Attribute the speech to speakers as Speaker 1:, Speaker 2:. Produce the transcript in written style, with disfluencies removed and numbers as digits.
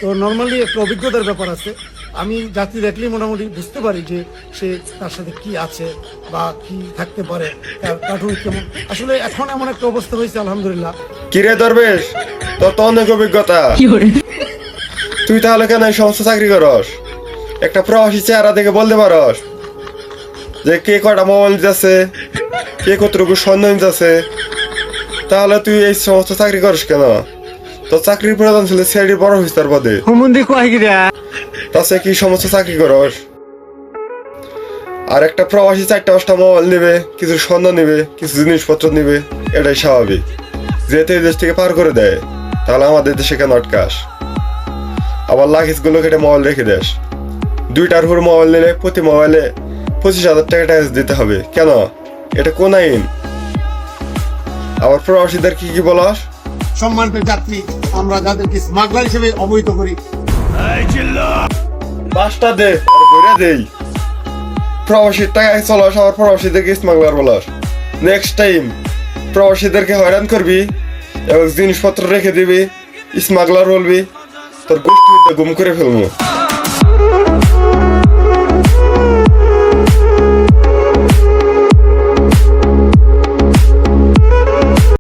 Speaker 1: তো নর্মালি একটা অভিজ্ঞতার ব্যাপার আছে। আমি যাত্রী দেখলেই মোটামুটি বুঝতে পারি যে সে তার সাথে কি আছে বা কি থাকতে পারে, তার কার্টুন কেমন। আসলে এখন এমন একটা অবস্থা হয়েছে আলহামদুলিল্লাহ।
Speaker 2: কিরে দরবেশ, তোর তো অনেক অভিজ্ঞতা, তুই তাহলে কেন এই সমস্ত চাকরি করস? একটা প্রবাসী চেহারা দেখে বলতে পারস যে কে কটা মোবাইল নিতেছে, কে কতটুকু স্বর্ণ নিতেছে? তাহলে তুই এই সমস্ত চাকরি করিস কেন? তোর চাকরির প্রয়োজন ছিল সিআইডির বড় অফিসার পদে, তাছে কি সমস্ত চাকরি করস? আর একটা প্রবাসী 4টা-5টা মোবাইল নেবে, কিছু স্বর্ণ নেবে, কিছু জিনিসপত্র নেবে, এটাই স্বাভাবিক। যেহেতু এই দেশ থেকে পার করে দেয়, তাহলে আমাদের দেশে কেন আটকাস? আবার লাগেজ গুলো কেটে মোবাইল রেখে দেস। 2টার উপর মোবাইল নিলে প্রতি মোবাইলে 25,000 টাকা ট্যাক্স দিতে হবে। কেন? এটা কোন আইন? আবার প্রবাসীদের কি কি বলাস?
Speaker 1: সম্মানিত যাত্রী, আমরা যাদেরকে স্মাগলার হিসেবে অবহিত করি,
Speaker 2: 5টা দে আর বইরা দেই। প্রবাসীর টাকায় চলাস, আবার প্রবাসীদেরকে স্মাগলার বলাস। নেক্সট টাইম প্রবাসীদেরকে হয়রান করবি এবং জিনিসপত্র রেখে দিবি, স্মাগলার বলবি, তোর গোষ্ঠীতে গুম করে ফেলবো।